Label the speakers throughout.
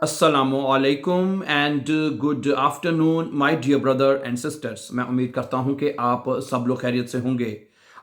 Speaker 1: अस्सलामुअलैकुम and good afternoon my dear brother and sisters. मैं उम्मीद करता हूं कि आप सब लोग खैरियत से होंगे।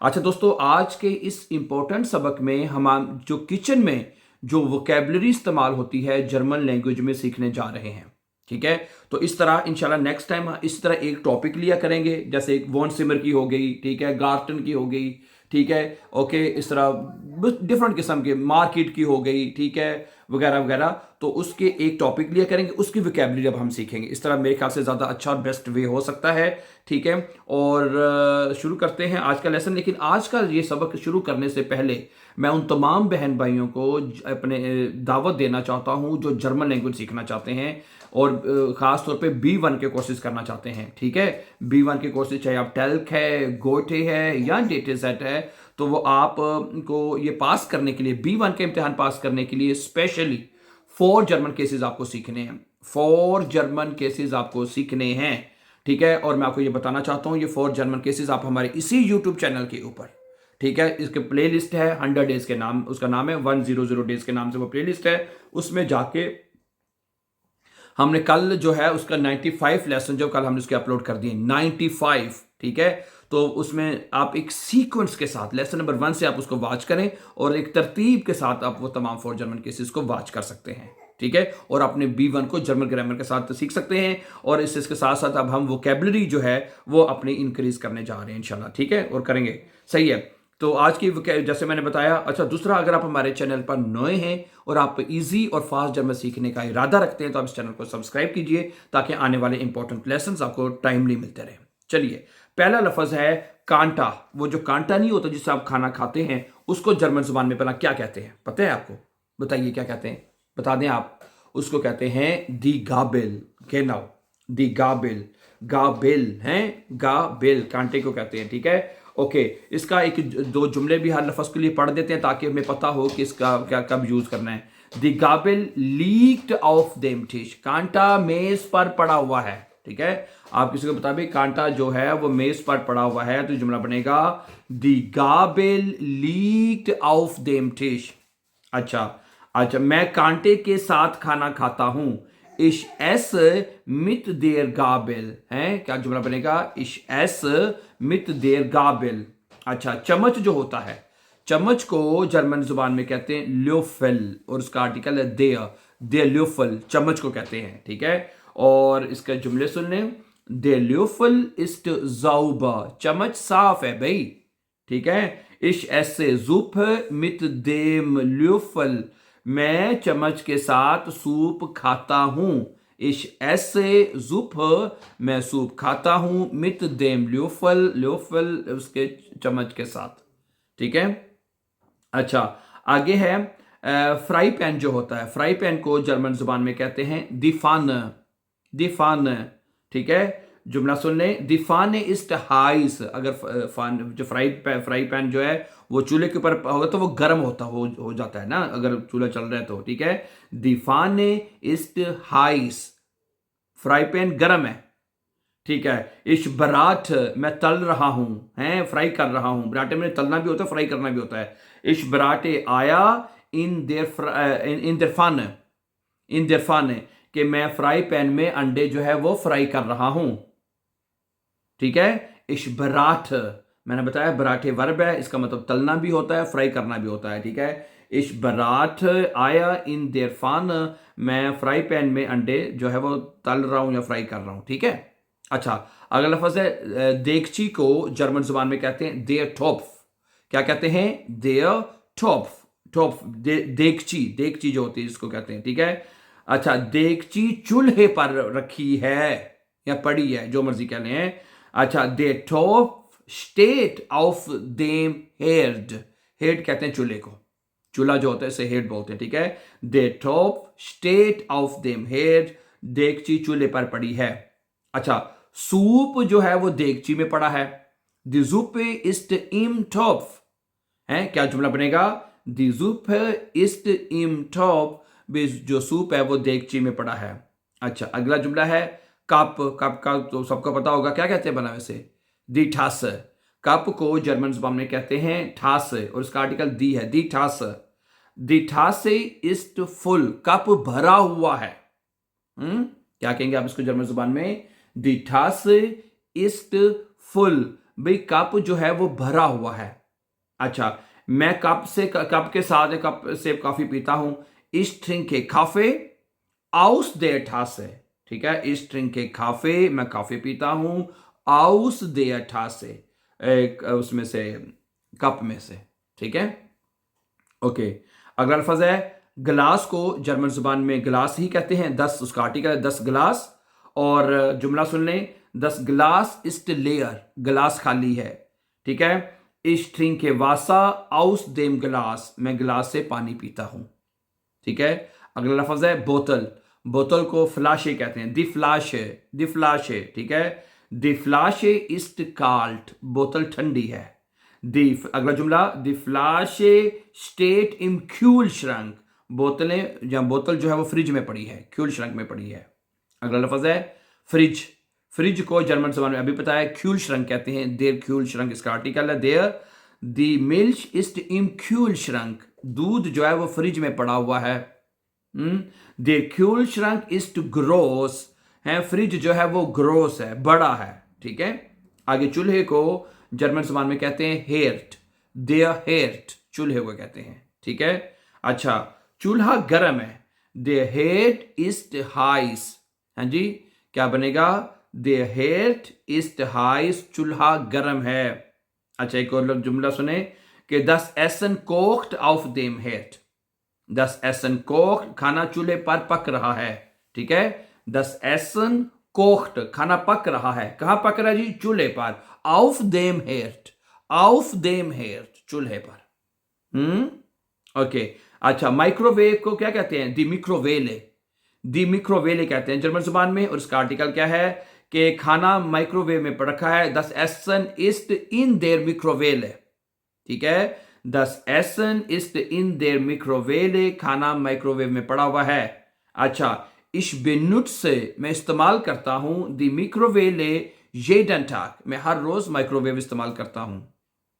Speaker 1: अच्छा दोस्तों, आज के इस इम्पोर्टेंट सबक में हम जो किचन में जो वोकेबलरी इस्तेमाल होती है जर्मन लैंग्वेज में सीखने जा रहे हैं। ठीक है, तो इस तरह इंशाल्लाह नेक्स्ट टाइम इस तरह एक टॉपिक लिया करेंगे, जैसे एक वॉन सिमर की हो गई, ठीक है, गार्टन की हो गई, ठीक है, ओके, इस तरह डिफरेंट किस्म के मार्केट की हो गई, ठीक है, वगैरह वगैरह। तो उसके एक टॉपिक लिया करेंगे, उसकी वोकैबुलरी अब हम सीखेंगे। इस तरह मेरे ख्याल से ज़्यादा अच्छा और बेस्ट वे हो सकता है। ठीक है, और शुरू करते हैं आज का लेसन। लेकिन आज का ये सबक शुरू करने से पहले मैं उन तमाम बहन भाइयों को अपने दावत देना चाहता हूँ जो जर्मन लैंग्वेज सीखना चाहते हैं और ख़ास तौर पे B1 के कोर्सेज करना चाहते हैं। ठीक है, B1 के कोर्सेज चाहे आप टेल्क है, गोटे है या डेटे सेट है, तो वो आप को ये पास करने के लिए, B1 के इम्तिहान पास करने के लिए स्पेशली 4 जर्मन केसेस आपको सीखने हैं। 4 जर्मन केसेस आपको सीखने हैं। ठीक है, और मैं आपको ये बताना चाहता हूँ, ये 4 जर्मन केसेस आप हमारे इसी यूट्यूब चैनल के ऊपर, ठीक है, इसके प्ले लिस्ट है 100 डेज के नाम, उसका नाम है 100 डेज के नाम से वो प्ले लिस्ट है। उसमें जाके हमने कल जो है उसका 95 लेसन जो कल हमने उसके अपलोड कर दिए 95। ठीक है, तो उसमें आप एक सीक्वेंस के साथ लेसन नंबर 1 से आप उसको वॉच करें और एक तरतीब के साथ आप वो तमाम 4 जर्मन केसेस को वॉच कर सकते हैं। ठीक है, और अपने B1 को जर्मन ग्रामर के साथ सीख सकते हैं। और इसके साथ साथ अब हम वोकैबुलरी जो है वो अपनी इंक्रीज करने जा रहे हैं इंशाल्लाह। ठीक है, और करेंगे। सही है, तो आज की जैसे मैंने बताया। अच्छा, दूसरा, अगर आप हमारे चैनल पर नए हैं और आप इजी और फास्ट जर्मन सीखने का इरादा रखते हैं तो आप इस चैनल को सब्सक्राइब कीजिए ताकि आने वाले इंपॉर्टेंट लेसन्स आपको टाइमली मिलते रहें। चलिए, पहला लफ्ज है कांटा। वो जो कांटा नहीं होता जिससे आप खाना खाते हैं, उसको जर्मन जुबान में पहला क्या कहते हैं, पता है आपको? बताइए क्या कहते हैं, बता दें आप। उसको कहते हैं दी गाबेल। genau, दी गाबेल। गाबेल हैं, गाबेल कांटे को कहते हैं। ठीक है, ओके, इसका एक दो जुमले भी हर लफ्ज के लिए पढ़ देते हैं ताकि हमें पता हो कि इसका क्या कब यूज करना है। दी गाबेल लीक्ड ऑफ देम टिश। कांटा मेज पर पड़ा हुआ है। ठीक है, आप किसी को बता भी कांटा जो है वो मेज पर पड़ा हुआ है, तो जुमला बनेगा दी गाबेल लीक्ड ऑफ देम टिश। अच्छा अच्छा, मैं कांटे के साथ खाना खाता हूं। इश एस मित देर गाबिल है, क्या जुमला बनेगा? इश एस मित देर गाबिल। अच्छा, चम्मच जो होता है, चम्मच को जर्मन जुबान में कहते हैं ल्योफेल और उसका आर्टिकल है देयर। दे ल्योफल चम्मच को कहते हैं। ठीक है, और इसके जुमले सुन लें। दे ल्योफल इस्ट जाउबा, चम्मच साफ है भाई। ठीक है, इश ऐसे जुप मित देम ल्यूफल, मैं चम्मच के साथ सूप खाता हूं। इश ऐसे जुप, मैं सूप खाता हूं, मित देम ल्यूफल, ल्यूफल उसके चम्मच के साथ। ठीक है, अच्छा, आगे है फ्राई पैन जो होता है, फ्राई पैन को जर्मन जुबान में कहते हैं दिफान। दिफान, ठीक है, जुमला सुन लें। दिफान इस्ट हाइस। अगर फान जो फ्राई पैन जो है वो चूल्हे के ऊपर होगा तो वो गर्म हो जाता है ना, अगर चूल्हा चल रहा है तो। ठीक है, दिफान इस्ट हाइस, फ्राई पैन गर्म है। ठीक है, इश बरात, मैं तल रहा हूं, हैं, फ्राई कर रहा हूं। बराटे में तलना भी होता है, फ्राई करना भी होता है। इश बराटे आया इन देर फान, इन देर फान, कि मैं फ्राई पैन में अंडे जो है वो फ्राई कर रहा हूं। ठीक है, इश बरात, मैंने बताया बराटे वर्ब है, इसका मतलब तलना भी होता है, फ्राई करना भी होता है। ठीक है, इश बरात आया इन देर फान, मैं फ्राई पैन में अंडे जो है वो तल रहा हूं या फ्राई कर रहा हूं। ठीक है, अच्छा, अगला लफ्ज है देगची को जर्मन जुबान में कहते हैं देयर टॉप्फ। क्या कहते हैं? देयर टॉप्फ। टॉप्फ देगची, देगची जो होती है इसको कहते हैं। ठीक है, अच्छा, देगची चूल्हे पर रखी है या पड़ी है, जो मर्जी कह लें। अच्छा, the top state of them head. Head कहते हैं चूल्हे को, चूल्हा जो होता है इसे हेड बोलते हैं। ठीक है, the top state of them head, देगची चूल्हे पर पड़ी है। अच्छा, सूप जो है वो देगची में पड़ा है। दी जुप इस्ट इम टॉप है, क्या जुमला बनेगा? दी जुप इस्ट इम टॉप, जो सूप है वो देगची में पड़ा है। अच्छा, अगला जुमला है कप। कप का तो सबको पता होगा, क्या कहते हैं बना वैसे? दी ठास। कप को जर्मन जुबान में कहते हैं ठास और उसका आर्टिकल दी है, दी ठास। दी ठास इस्ट फुल, कप भरा हुआ है। क्या कहेंगे आप इसको जर्मन जुबान में? दी ठासे इस्ट फुल। भाई कप जो है वो भरा हुआ है। अच्छा, मैं कप के साथ कप से कॉफी पीता हूं। इस trinke Kaffee aus der Tasse। ठीक है, इस trinke Kaffee, मैं कॉफी पीता हूं aus der Tasse, उसमें से, कप में से। ठीक है, ओके। अगला अल्फाज है गिलास को जर्मन जुबान में गिलास ही कहते हैं। 10 उसका आर्टिकल है 10 गिलास। और जुमला सुन लें, 10 गिलास इस्ट लेयर, गिलास खाली है। ठीक है, इस ट्रिंके वासा आउस देम गिलास, मैं गिलास से पानी पीता हूं। ठीक है, अगला लफ्ज है बोतल। बोतल को फ्लाशे कहते हैं, दी फ्लाशे। ठीक है, दी फ्लाशे इस्ट काल्ट, बोतल ठंडी है। अगला जुमला, दी फ्लाशे स्टेट इन क्यूल श्रंक, बोतल जो है वो फ्रिज में पड़ी है, क्यूल श्रंक में पड़ी है। अगला लफ्ज है फ्रिज। फ्रिज को जर्मन जबान में अभी पता है क्यूल श्रंक कहते हैं। देर क्यूल श्रंक इसका आर्टिकल है। देर दी मिल्क इस्ट इन क्यूल श्रंक, दूध जो है वो फ्रिज में पड़ा हुआ है। देर क्यूल श्रंक इस्ट ग्रोस है, फ्रिज जो है वो ग्रोस है, बड़ा है। ठीक है, आगे चूल्हे को जर्मन जबान में कहते हैं हेर्ट। देयर हेर्ट, चूल्हे को कहते हैं। ठीक है, अच्छा, चूल्हा गर्म है। देयर हेर्ट इस्ट हाइस। हाँ जी, क्या बनेगा? देयर हेर्ट इस्ट हाइस, चूल्हा गर्म है। अच्छा, एक और जुमला सुने कि 10 एसन कोक्ट ऑफ देम हेर्ट। 10 एसन कोक्ट, खाना चूल्हे पर पक रहा है। ठीक है, 10 एसन कोक्ट, खाना पक रहा है। कहां पक रहा है जी? चूल्हे पर। ऑफ देम हेर्ट, ऑफ देम हेर्ट, चूल्हे पर। ओके, अच्छा, माइक्रोवेव को क्या कहते हैं? दी मिक्रोवेले। दी मिक्रोवेले कहते हैं जर्मन जुबान में। और इसका आर्टिकल क्या है कि खाना माइक्रोवेव में पड़ रखा है। 10 एसन इस्ट इन देयर मिक्रोवेले। ठीक है, 10 एसन इस्ट इन देयर मिक्रोवेले, खाना माइक्रोवेव में पड़ा हुआ है। अच्छा, इस बेनुट से मैं इस्तेमाल करता हूं। दी मिक्रोवेले jeden Tag, मैं हर रोज माइक्रोवेव इस्तेमाल करता हूं।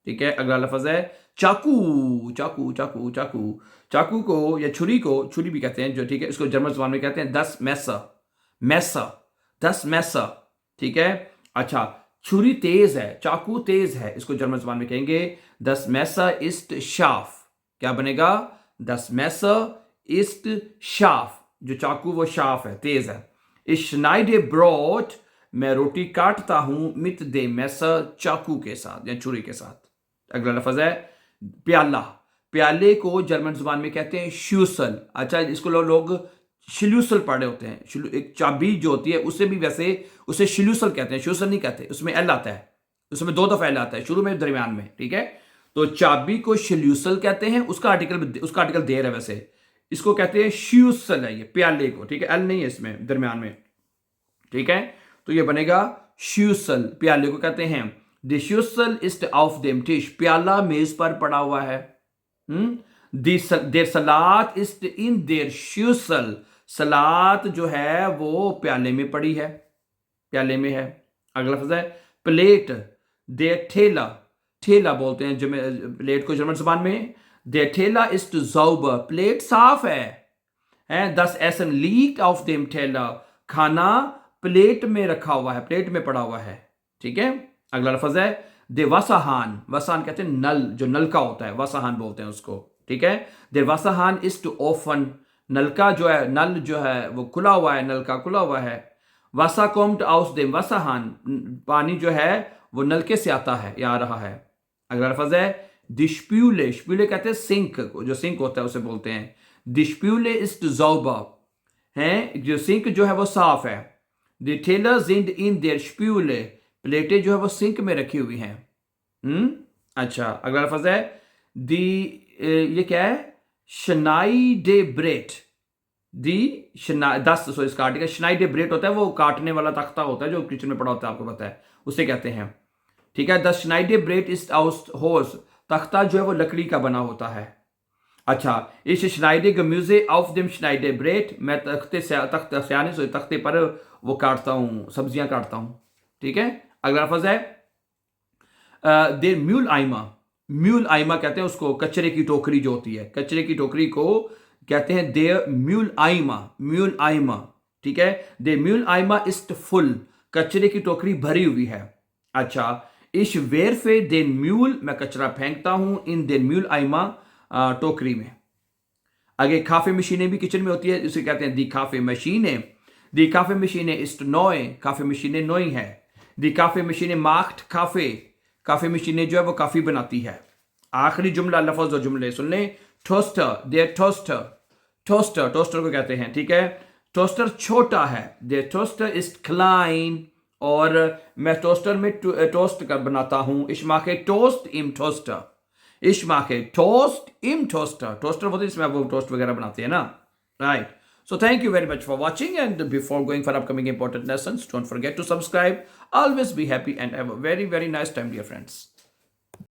Speaker 1: ठीक है, अगला लफ्ज है चाकू। चाकू चाकू चाकू, चाकू को या छुरी को छुरी भी कहते हैं जो। ठीक है, इसको जर्मन जुबान में कहते हैं 10 मैसर। मैसर, 10 मैसर। ठीक है, अच्छा, छुरी तेज है, चाकू तेज है, इसको जर्मन जुबान में कहेंगे 10 मैसर इस्ट शार्फ। क्या बनेगा? 10 मैसर इस्ट शार्फ, जो चाकू वो शार्फ है, तेज है। इस schneide Brot, मैं रोटी काटता हूं मित दे मैसर, चाकू के साथ या छुरी के साथ। अगला लफ्ज है प्याला। प्याले को जर्मन जुबान में कहते हैं श्यूसल। अच्छा, इसको लोग शिल्यूसल पढ़े होते हैं। एक चाबी जो होती है उसे भी वैसे उसे शिल्यूसल कहते हैं, श्यूसल नहीं कहते। उसमें एल आता है, उसमें 2 दफा एल आता है, शुरू में दरमियान में। ठीक है, तो चाबी को शिल्यूसल कहते हैं। उसका आर्टिकल देर है, वैसे इसको कहते हैं श्यूसल है ये प्याले को। ठीक है, एल नहीं है इसमें दरमियान में। ठीक है, तो ये बनेगा श्यूसल, प्याले को कहते हैं। द श्यूसल इस्ट ऑफ देम टिश, प्याला मेज पर पड़ा हुआ है। देर सलाद इस्ट इन देर श्यूसल, सलाद जो है वो प्याले में पड़ी है, प्याले में है। अगला लफ्ज है प्लेट। देर ठेला, ठेला बोलते हैं जो प्लेट को जर्मन जुबान में। देर ठेला इस्ट ज़ौबर, प्लेट साफ है। 10 एसन लीक ऑफ देम ठेला, खाना प्लेट में रखा हुआ है, प्लेट में पड़ा हुआ है। ठीक है, अगला लफ्ज है दे वसाहान। वसाहान कहते हैं नल, जो नलका होता है, वसाहान बोलते हैं उसको। ठीक है, दे वसाहान इज टू ओफन, नलका जो है, नल जो है वो खुला हुआ है, नलका खुला हुआ है। वसा कोम्ड आउस देम वसाहान, पानी जो है वो नलके से आता है या आ रहा है। अगला लफ्ज है दिशप्यूले। स्प्यूले कहते हैं सिंक, जो सिंक होता है उसे बोलते हैं। दिशप्यूले इज टू ज़ौबा, है जो सिंक जो है वो साफ है। द टेलर sind in der Spüle, प्लेटें जो है वो सिंक में रखी हुई हैं। अच्छा, अगला लफ्ज है दी, ये क्या है? schneide Brett। दी 10, सो इसका आर्टिकल schneide Brett होता है, वो काटने वाला तख्ता होता है जो किचन में पड़ा होता है, आपको पता है, उसे कहते हैं। ठीक है, the schneide Brett ist aus Holz, तख्ता जो है वो लकड़ी का बना होता है। अच्छा, इस schneide Gemüse auf dem schneide Brett, मैं तख्ते पर वो काटता हूं, सब्जियां काटता हूं। ठीक है, अगला लफ्ज है देर म्यूल आइमा। म्यूल आइमा कहते हैं उसको, कचरे की टोकरी जो होती है, कचरे की टोकरी को कहते हैं देर म्यूल आइमा। म्यूल आइमा, ठीक है, दे म्यूल आइमा इस्ट फुल, कचरे की टोकरी भरी हुई है। अच्छा, इश वेरफे देन म्यूल, मैं कचरा फेंकता हूं इन देन म्यूल आइमा, टोकरी में। आगे काफे मशीनें भी किचन में होती है, इसे कहते हैं दी काफे मशीनें। दी काफे मशीनें इस्ट नोए, काफे मशीनें नोई है। दी काफे मशीनें माख्ट काफे, काफे मशीनें जो है वो काफी बनाती है। आखिरी जुमला, लफ्ज और जुमले सुन लें। टोस्टर, देयर टोस्टर, टोस्टर, टोस्टर को कहते हैं, ठीक है। टोस्टर छोटा है, देयर टोस्टर इज क्लाइन, और मैं टोस्टर में टोस्ट कर बनाता हूं। इश्मा के टोस्ट इम टोस्टर, इश्मा के टोस्ट इम टोस्टर, टोस्टर बोलते हैं इसमें आप वो टोस्ट वगैरह बनाते हैं ना, right. So thank you very much for watching, and before going for upcoming important lessons, don't forget to subscribe. Always be happy and have a very, very nice time, dear friends.